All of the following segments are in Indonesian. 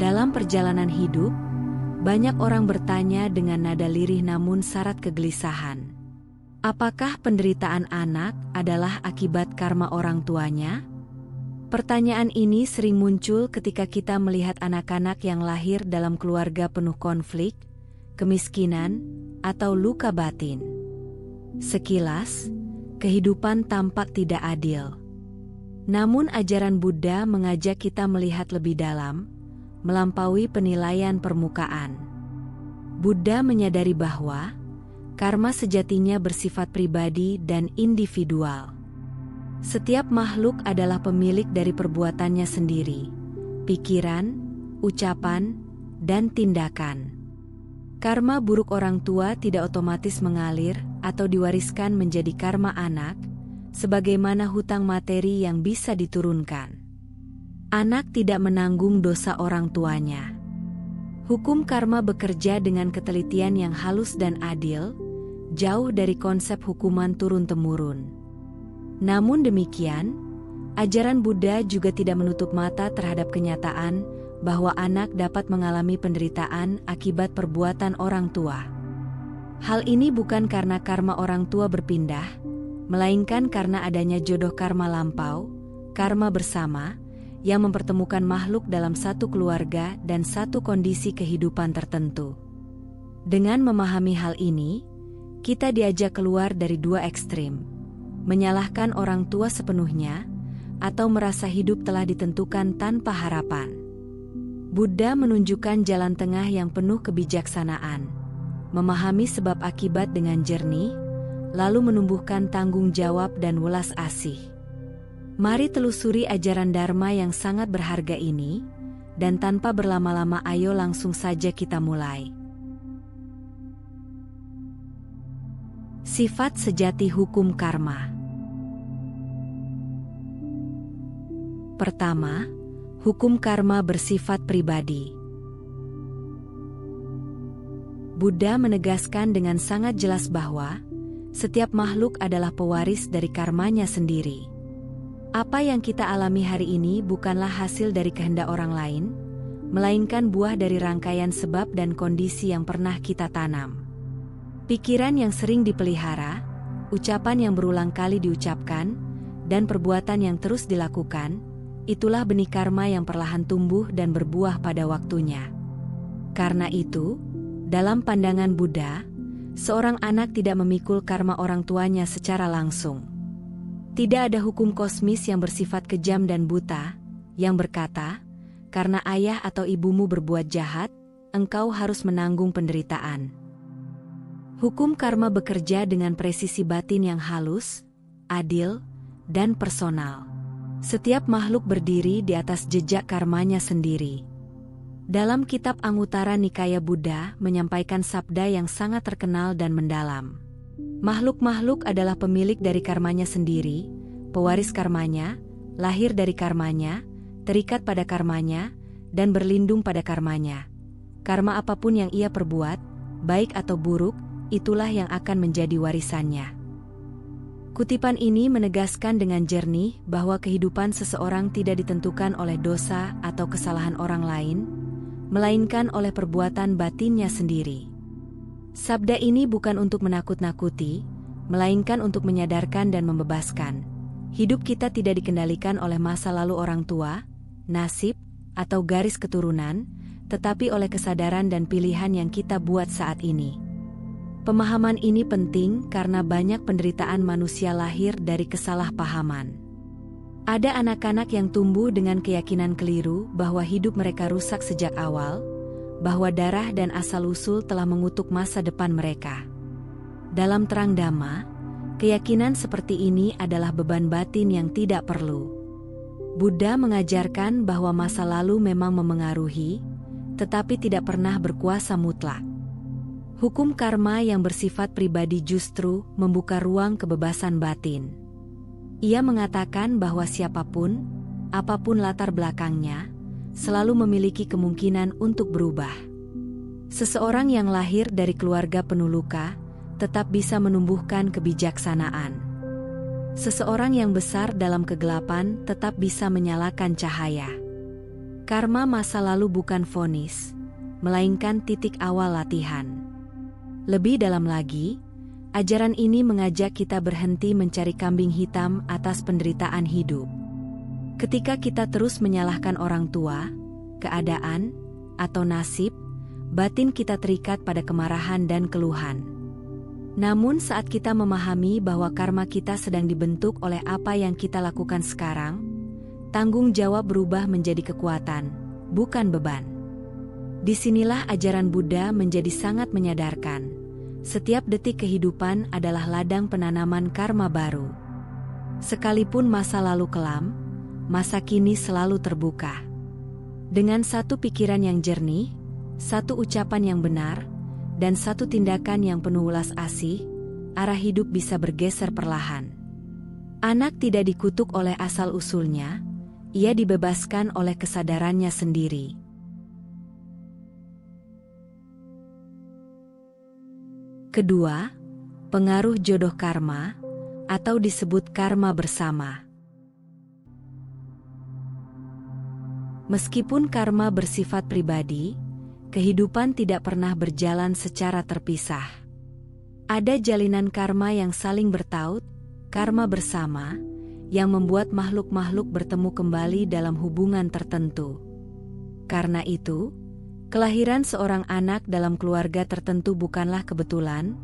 Dalam perjalanan hidup, banyak orang bertanya dengan nada lirih namun syarat kegelisahan. Apakah penderitaan anak adalah akibat karma orang tuanya? Pertanyaan ini sering muncul ketika kita melihat anak-anak yang lahir dalam keluarga penuh konflik, kemiskinan, atau luka batin. Sekilas, kehidupan tampak tidak adil. Namun ajaran Buddha mengajak kita melihat lebih dalam, melampaui penilaian permukaan. Buddha menyadari bahwa karma sejatinya bersifat pribadi dan individual. Setiap makhluk adalah pemilik dari perbuatannya sendiri, pikiran, ucapan, dan tindakan. Karma buruk orang tua tidak otomatis mengalir atau diwariskan menjadi karma anak, sebagaimana hutang materi yang bisa diturunkan. Anak tidak menanggung dosa orang tuanya. Hukum karma bekerja dengan ketelitian yang halus dan adil, jauh dari konsep hukuman turun-temurun. Namun demikian, ajaran Buddha juga tidak menutup mata terhadap kenyataan bahwa anak dapat mengalami penderitaan akibat perbuatan orang tua. Hal ini bukan karena karma orang tua berpindah, melainkan karena adanya jodoh karma lampau, karma bersama, yang mempertemukan makhluk dalam satu keluarga dan satu kondisi kehidupan tertentu. Dengan memahami hal ini, kita diajak keluar dari dua ekstrim, menyalahkan orang tua sepenuhnya, atau merasa hidup telah ditentukan tanpa harapan. Buddha menunjukkan jalan tengah yang penuh kebijaksanaan, memahami sebab akibat dengan jernih, lalu menumbuhkan tanggung jawab dan welas asih. Mari telusuri ajaran Dharma yang sangat berharga ini, dan tanpa berlama-lama ayo langsung saja kita mulai. Sifat sejati hukum karma. Pertama, hukum karma bersifat pribadi. Buddha menegaskan dengan sangat jelas bahwa setiap makhluk adalah pewaris dari karmanya sendiri. Apa yang kita alami hari ini bukanlah hasil dari kehendak orang lain, melainkan buah dari rangkaian sebab dan kondisi yang pernah kita tanam. Pikiran yang sering dipelihara, ucapan yang berulang kali diucapkan, dan perbuatan yang terus dilakukan, itulah benih karma yang perlahan tumbuh dan berbuah pada waktunya. Karena itu, dalam pandangan Buddha, seorang anak tidak memikul karma orang tuanya secara langsung. Tidak ada hukum kosmis yang bersifat kejam dan buta, yang berkata, karena ayah atau ibumu berbuat jahat, engkau harus menanggung penderitaan. Hukum karma bekerja dengan presisi batin yang halus, adil, dan personal. Setiap makhluk berdiri di atas jejak karmanya sendiri. Dalam kitab Anguttara Nikaya Buddha menyampaikan sabda yang sangat terkenal dan mendalam. Makhluk-makhluk adalah pemilik dari karmanya sendiri, pewaris karmanya, lahir dari karmanya, terikat pada karmanya, dan berlindung pada karmanya. Karma apapun yang ia perbuat, baik atau buruk, itulah yang akan menjadi warisannya. Kutipan ini menegaskan dengan jernih bahwa kehidupan seseorang tidak ditentukan oleh dosa atau kesalahan orang lain, melainkan oleh perbuatan batinnya sendiri. Sabda ini bukan untuk menakut-nakuti, melainkan untuk menyadarkan dan membebaskan. Hidup kita tidak dikendalikan oleh masa lalu orang tua, nasib, atau garis keturunan, tetapi oleh kesadaran dan pilihan yang kita buat saat ini. Pemahaman ini penting karena banyak penderitaan manusia lahir dari kesalahpahaman. Ada anak-anak yang tumbuh dengan keyakinan keliru bahwa hidup mereka rusak sejak awal, bahwa darah dan asal-usul telah mengutuk masa depan mereka. Dalam terang Dhamma, keyakinan seperti ini adalah beban batin yang tidak perlu. Buddha mengajarkan bahwa masa lalu memang memengaruhi, tetapi tidak pernah berkuasa mutlak. Hukum karma yang bersifat pribadi justru membuka ruang kebebasan batin. Ia mengatakan bahwa siapapun, apapun latar belakangnya, selalu memiliki kemungkinan untuk berubah. Seseorang yang lahir dari keluarga penuh luka, tetap bisa menumbuhkan kebijaksanaan. Seseorang yang besar dalam kegelapan tetap bisa menyalakan cahaya. Karma masa lalu bukan vonis, melainkan titik awal latihan. Lebih dalam lagi, ajaran ini mengajak kita berhenti mencari kambing hitam atas penderitaan hidup. Ketika kita terus menyalahkan orang tua, keadaan, atau nasib, batin kita terikat pada kemarahan dan keluhan. Namun saat kita memahami bahwa karma kita sedang dibentuk oleh apa yang kita lakukan sekarang, tanggung jawab berubah menjadi kekuatan, bukan beban. Disinilah ajaran Buddha menjadi sangat menyadarkan. Setiap detik kehidupan adalah ladang penanaman karma baru. Sekalipun masa lalu kelam, masa kini selalu terbuka. Dengan satu pikiran yang jernih, satu ucapan yang benar, dan satu tindakan yang penuh welas asih, arah hidup bisa bergeser perlahan. Anak tidak dikutuk oleh asal-usulnya, ia dibebaskan oleh kesadarannya sendiri. Kedua, pengaruh jodoh karma, atau disebut karma bersama. Meskipun karma bersifat pribadi, kehidupan tidak pernah berjalan secara terpisah. Ada jalinan karma yang saling bertaut, karma bersama, yang membuat makhluk-makhluk bertemu kembali dalam hubungan tertentu. Karena itu, kelahiran seorang anak dalam keluarga tertentu bukanlah kebetulan,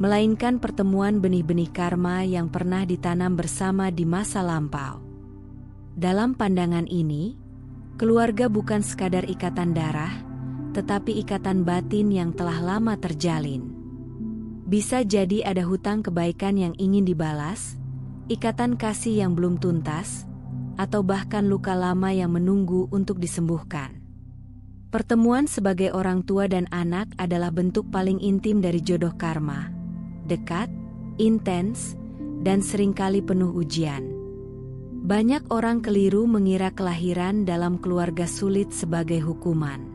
melainkan pertemuan benih-benih karma yang pernah ditanam bersama di masa lampau. Dalam pandangan ini, keluarga bukan sekadar ikatan darah, tetapi ikatan batin yang telah lama terjalin. Bisa jadi ada hutang kebaikan yang ingin dibalas, ikatan kasih yang belum tuntas, atau bahkan luka lama yang menunggu untuk disembuhkan. Pertemuan sebagai orang tua dan anak adalah bentuk paling intim dari jodoh karma, dekat, intens, dan seringkali penuh ujian. Banyak orang keliru mengira kelahiran dalam keluarga sulit sebagai hukuman.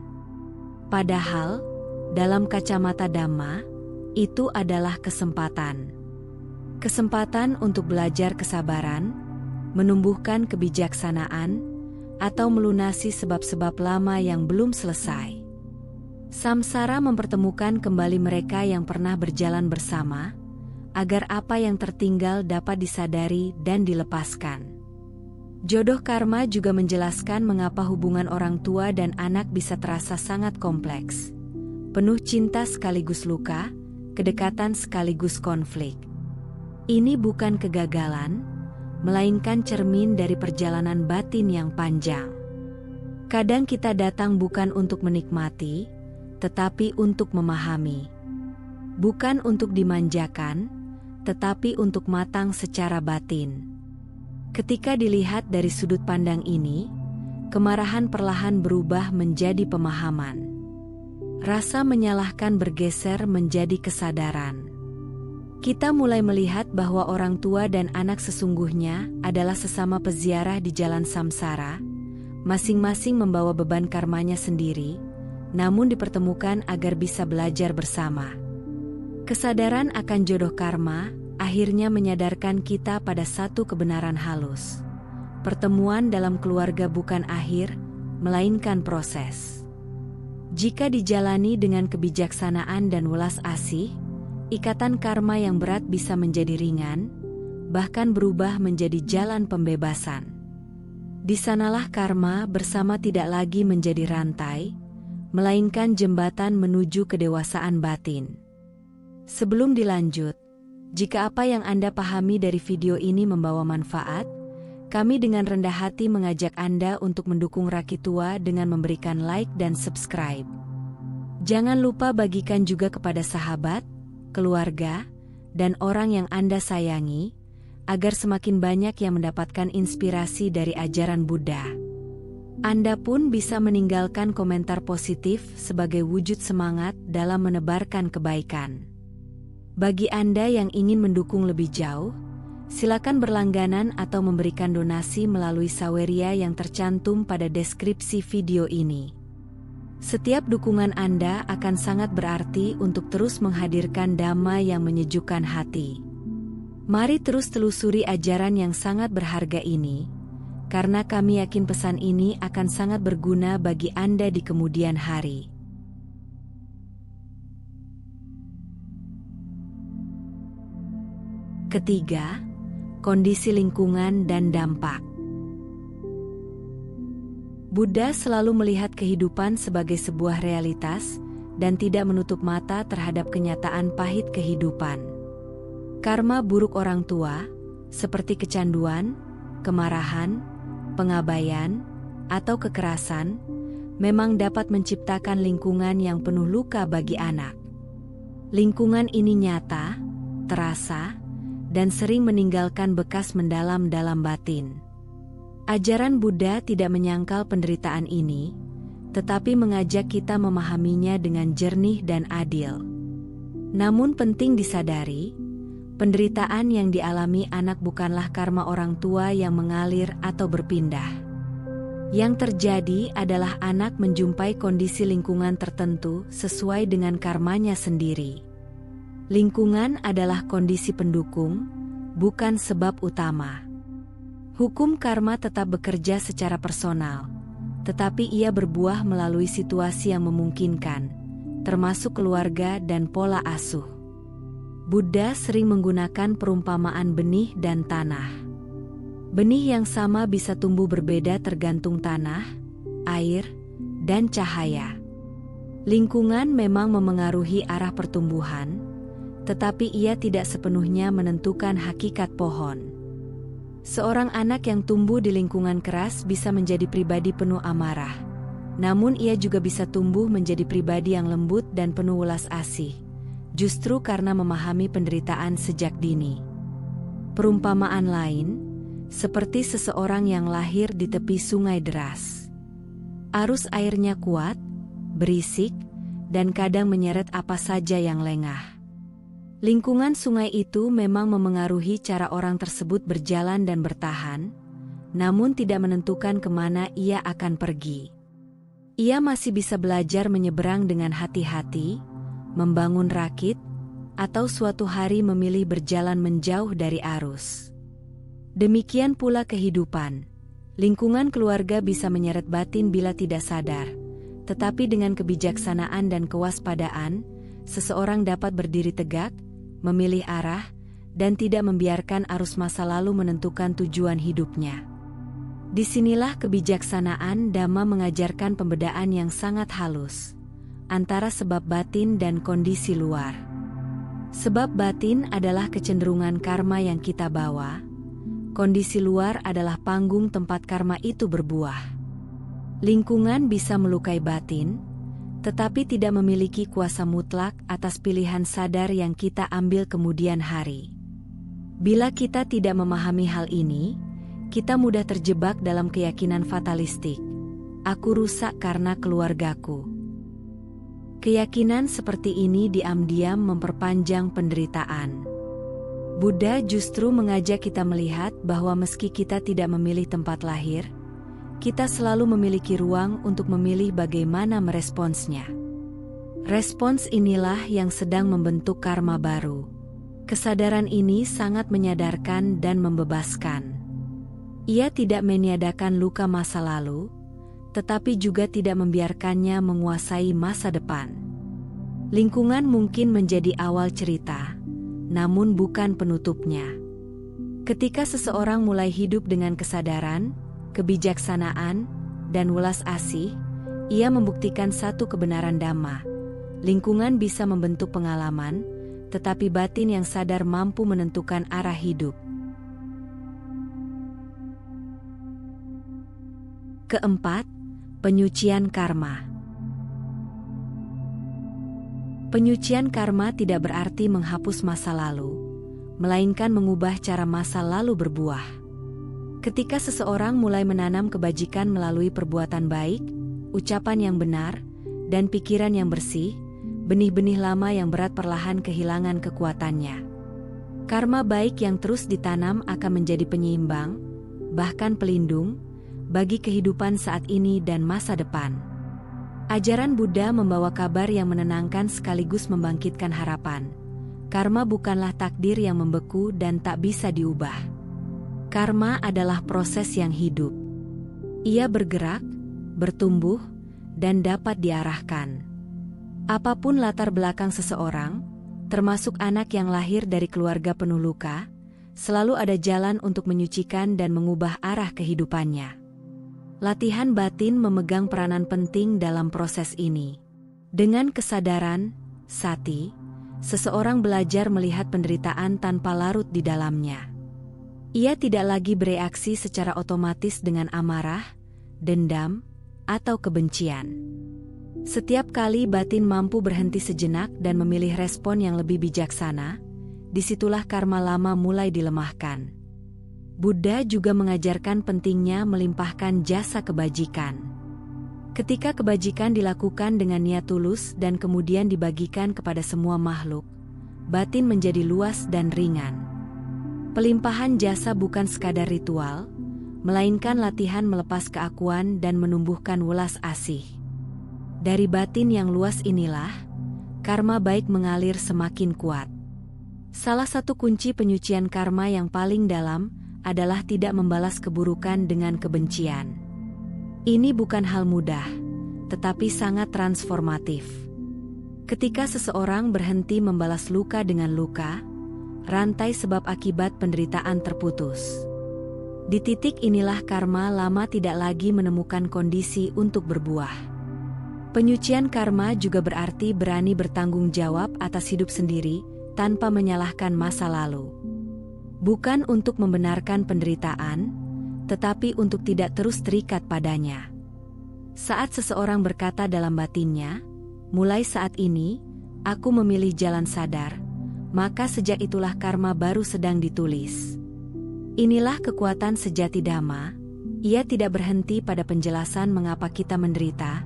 Padahal, dalam kacamata Dhamma, itu adalah kesempatan. Kesempatan untuk belajar kesabaran, menumbuhkan kebijaksanaan, atau melunasi sebab-sebab lama yang belum selesai. Samsara mempertemukan kembali mereka yang pernah berjalan bersama, agar apa yang tertinggal dapat disadari dan dilepaskan. Jodoh karma juga menjelaskan mengapa hubungan orang tua dan anak bisa terasa sangat kompleks. Penuh cinta sekaligus luka, kedekatan sekaligus konflik. Ini bukan kegagalan, melainkan cermin dari perjalanan batin yang panjang. Kadang kita datang bukan untuk menikmati, tetapi untuk memahami. Bukan untuk dimanjakan, tetapi untuk matang secara batin. Ketika dilihat dari sudut pandang ini, kemarahan perlahan berubah menjadi pemahaman. Rasa menyalahkan bergeser menjadi kesadaran. Kita mulai melihat bahwa orang tua dan anak sesungguhnya adalah sesama peziarah di jalan samsara, masing-masing membawa beban karmanya sendiri, namun dipertemukan agar bisa belajar bersama. Kesadaran akan jodoh karma akhirnya menyadarkan kita pada satu kebenaran halus. Pertemuan dalam keluarga bukan akhir, melainkan proses. Jika dijalani dengan kebijaksanaan dan welas asih, ikatan karma yang berat bisa menjadi ringan, bahkan berubah menjadi jalan pembebasan. Di sanalah karma bersama tidak lagi menjadi rantai, melainkan jembatan menuju kedewasaan batin. Sebelum dilanjut, jika apa yang Anda pahami dari video ini membawa manfaat, kami dengan rendah hati mengajak Anda untuk mendukung Rakitua dengan memberikan like dan subscribe. Jangan lupa bagikan juga kepada sahabat, keluarga, dan orang yang Anda sayangi, agar semakin banyak yang mendapatkan inspirasi dari ajaran Buddha. Anda pun bisa meninggalkan komentar positif sebagai wujud semangat dalam menebarkan kebaikan. Bagi Anda yang ingin mendukung lebih jauh, silakan berlangganan atau memberikan donasi melalui saweria yang tercantum pada deskripsi video ini. Setiap dukungan Anda akan sangat berarti untuk terus menghadirkan Dhamma yang menyejukkan hati. Mari terus telusuri ajaran yang sangat berharga ini, karena kami yakin pesan ini akan sangat berguna bagi Anda di kemudian hari. Ketiga, kondisi lingkungan dan dampak. Buddha selalu melihat kehidupan sebagai sebuah realitas dan tidak menutup mata terhadap kenyataan pahit kehidupan. Karma buruk orang tua, seperti kecanduan, kemarahan, pengabaian, atau kekerasan, memang dapat menciptakan lingkungan yang penuh luka bagi anak. Lingkungan ini nyata, terasa, dan sering meninggalkan bekas mendalam dalam batin. Ajaran Buddha tidak menyangkal penderitaan ini, tetapi mengajak kita memahaminya dengan jernih dan adil. Namun penting disadari, penderitaan yang dialami anak bukanlah karma orang tua yang mengalir atau berpindah. Yang terjadi adalah anak menjumpai kondisi lingkungan tertentu sesuai dengan karmanya sendiri. Lingkungan adalah kondisi pendukung, bukan sebab utama. Hukum karma tetap bekerja secara personal, tetapi ia berbuah melalui situasi yang memungkinkan, termasuk keluarga dan pola asuh. Buddha sering menggunakan perumpamaan benih dan tanah. Benih yang sama bisa tumbuh berbeda tergantung tanah, air, dan cahaya. Lingkungan memang memengaruhi arah pertumbuhan, tetapi ia tidak sepenuhnya menentukan hakikat pohon. Seorang anak yang tumbuh di lingkungan keras bisa menjadi pribadi penuh amarah. Namun ia juga bisa tumbuh menjadi pribadi yang lembut dan penuh welas asih, justru karena memahami penderitaan sejak dini. Perumpamaan lain, seperti seseorang yang lahir di tepi sungai deras. Arus airnya kuat, berisik, dan kadang menyeret apa saja yang lengah. Lingkungan sungai itu memang memengaruhi cara orang tersebut berjalan dan bertahan, namun tidak menentukan kemana ia akan pergi. Ia masih bisa belajar menyeberang dengan hati-hati, membangun rakit, atau suatu hari memilih berjalan menjauh dari arus. Demikian pula kehidupan. Lingkungan keluarga bisa menyeret batin bila tidak sadar, tetapi dengan kebijaksanaan dan kewaspadaan, seseorang dapat berdiri tegak, memilih arah, dan tidak membiarkan arus masa lalu menentukan tujuan hidupnya. Disinilah kebijaksanaan Dhamma mengajarkan pembedaan yang sangat halus antara sebab batin dan kondisi luar. Sebab batin adalah kecenderungan karma yang kita bawa, kondisi luar adalah panggung tempat karma itu berbuah. Lingkungan bisa melukai batin, tetapi tidak memiliki kuasa mutlak atas pilihan sadar yang kita ambil kemudian hari. Bila kita tidak memahami hal ini, kita mudah terjebak dalam keyakinan fatalistik. Aku rusak karena keluargaku. Keyakinan seperti ini diam-diam memperpanjang penderitaan. Buddha justru mengajak kita melihat bahwa meski kita tidak memilih tempat lahir, kita selalu memiliki ruang untuk memilih bagaimana meresponsnya. Respons inilah yang sedang membentuk karma baru. Kesadaran ini sangat menyadarkan dan membebaskan. Ia tidak meniadakan luka masa lalu, tetapi juga tidak membiarkannya menguasai masa depan. Lingkungan mungkin menjadi awal cerita, namun bukan penutupnya. Ketika seseorang mulai hidup dengan kesadaran, kebijaksanaan, dan welas asih, ia membuktikan satu kebenaran Dhamma. Lingkungan bisa membentuk pengalaman, tetapi batin yang sadar mampu menentukan arah hidup. Keempat, penyucian karma. Penyucian karma tidak berarti menghapus masa lalu, melainkan mengubah cara masa lalu berbuah. Ketika seseorang mulai menanam kebajikan melalui perbuatan baik, ucapan yang benar, dan pikiran yang bersih, benih-benih lama yang berat perlahan kehilangan kekuatannya. Karma baik yang terus ditanam akan menjadi penyeimbang, bahkan pelindung, bagi kehidupan saat ini dan masa depan. Ajaran Buddha membawa kabar yang menenangkan sekaligus membangkitkan harapan. Karma bukanlah takdir yang membeku dan tak bisa diubah. Karma adalah proses yang hidup. Ia bergerak, bertumbuh, dan dapat diarahkan. Apapun latar belakang seseorang, termasuk anak yang lahir dari keluarga penuh luka, selalu ada jalan untuk menyucikan dan mengubah arah kehidupannya. Latihan batin memegang peranan penting dalam proses ini. Dengan kesadaran, sati, seseorang belajar melihat penderitaan tanpa larut di dalamnya. Ia tidak lagi bereaksi secara otomatis dengan amarah, dendam, atau kebencian. Setiap kali batin mampu berhenti sejenak dan memilih respon yang lebih bijaksana, disitulah karma lama mulai dilemahkan. Buddha juga mengajarkan pentingnya melimpahkan jasa kebajikan. Ketika kebajikan dilakukan dengan niat tulus dan kemudian dibagikan kepada semua makhluk, batin menjadi luas dan ringan. Pelimpahan jasa bukan sekadar ritual, melainkan latihan melepas keakuan dan menumbuhkan welas asih. Dari batin yang luas inilah, karma baik mengalir semakin kuat. Salah satu kunci penyucian karma yang paling dalam adalah tidak membalas keburukan dengan kebencian. Ini bukan hal mudah, tetapi sangat transformatif. Ketika seseorang berhenti membalas luka dengan luka, rantai sebab akibat penderitaan terputus. Di titik inilah karma lama tidak lagi menemukan kondisi untuk berbuah. Penyucian karma juga berarti berani bertanggung jawab atas hidup sendiri tanpa menyalahkan masa lalu. Bukan untuk membenarkan penderitaan, tetapi untuk tidak terus terikat padanya. Saat seseorang berkata dalam batinnya, "Mulai saat ini, aku memilih jalan sadar," maka sejak itulah karma baru sedang ditulis. Inilah kekuatan sejati Dhamma. Ia tidak berhenti pada penjelasan mengapa kita menderita,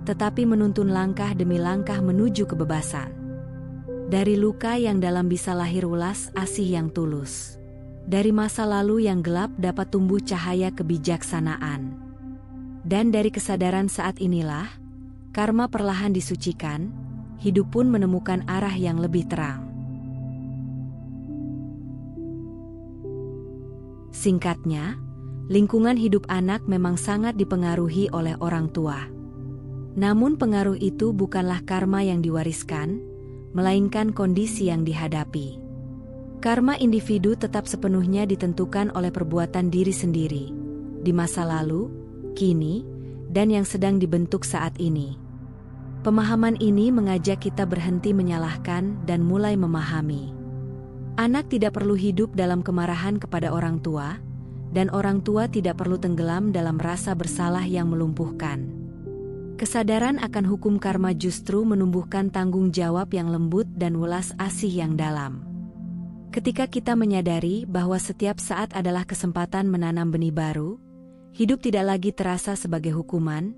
tetapi menuntun langkah demi langkah menuju kebebasan. Dari luka yang dalam bisa lahir welas asih yang tulus. Dari masa lalu yang gelap dapat tumbuh cahaya kebijaksanaan. Dan dari kesadaran saat inilah, karma perlahan disucikan, hidup pun menemukan arah yang lebih terang. Singkatnya, lingkungan hidup anak memang sangat dipengaruhi oleh orang tua. Namun pengaruh itu bukanlah karma yang diwariskan, melainkan kondisi yang dihadapi. Karma individu tetap sepenuhnya ditentukan oleh perbuatan diri sendiri, di masa lalu, kini, dan yang sedang dibentuk saat ini. Pemahaman ini mengajak kita berhenti menyalahkan dan mulai memahami. Anak tidak perlu hidup dalam kemarahan kepada orang tua, dan orang tua tidak perlu tenggelam dalam rasa bersalah yang melumpuhkan. Kesadaran akan hukum karma justru menumbuhkan tanggung jawab yang lembut dan welas asih yang dalam. Ketika kita menyadari bahwa setiap saat adalah kesempatan menanam benih baru, hidup tidak lagi terasa sebagai hukuman,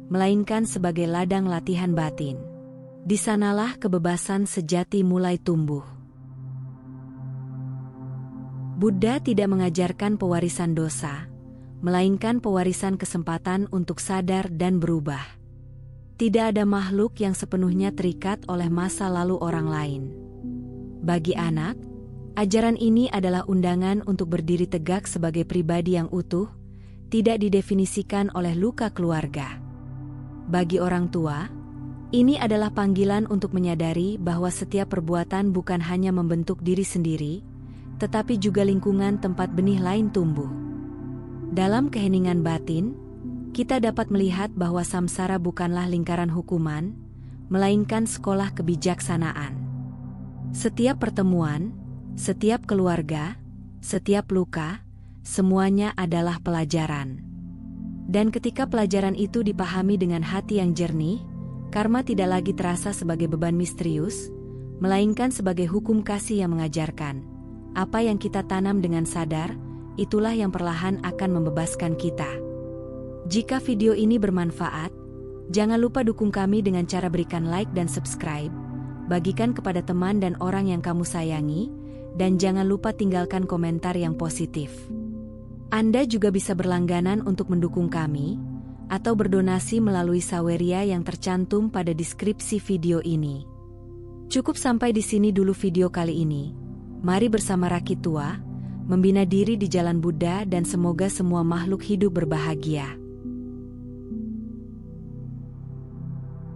melainkan sebagai ladang latihan batin. Di sanalah kebebasan sejati mulai tumbuh. Buddha tidak mengajarkan pewarisan dosa, melainkan pewarisan kesempatan untuk sadar dan berubah. Tidak ada makhluk yang sepenuhnya terikat oleh masa lalu orang lain. Bagi anak, ajaran ini adalah undangan untuk berdiri tegak sebagai pribadi yang utuh, tidak didefinisikan oleh luka keluarga. Bagi orang tua, ini adalah panggilan untuk menyadari bahwa setiap perbuatan bukan hanya membentuk diri sendiri, tetapi juga lingkungan tempat benih lain tumbuh. Dalam keheningan batin, kita dapat melihat bahwa samsara bukanlah lingkaran hukuman, melainkan sekolah kebijaksanaan. Setiap pertemuan, setiap keluarga, setiap luka, semuanya adalah pelajaran. Dan ketika pelajaran itu dipahami dengan hati yang jernih, karma tidak lagi terasa sebagai beban misterius, melainkan sebagai hukum kasih yang mengajarkan. Apa yang kita tanam dengan sadar, itulah yang perlahan akan membebaskan kita. Jika video ini bermanfaat, jangan lupa dukung kami dengan cara berikan like dan subscribe, bagikan kepada teman dan orang yang kamu sayangi, dan jangan lupa tinggalkan komentar yang positif. Anda juga bisa berlangganan untuk mendukung kami, atau berdonasi melalui saweria yang tercantum pada deskripsi video ini. Cukup sampai di sini dulu video kali ini. Mari bersama Rakit Tua, membina diri di jalan Buddha dan semoga semua makhluk hidup berbahagia.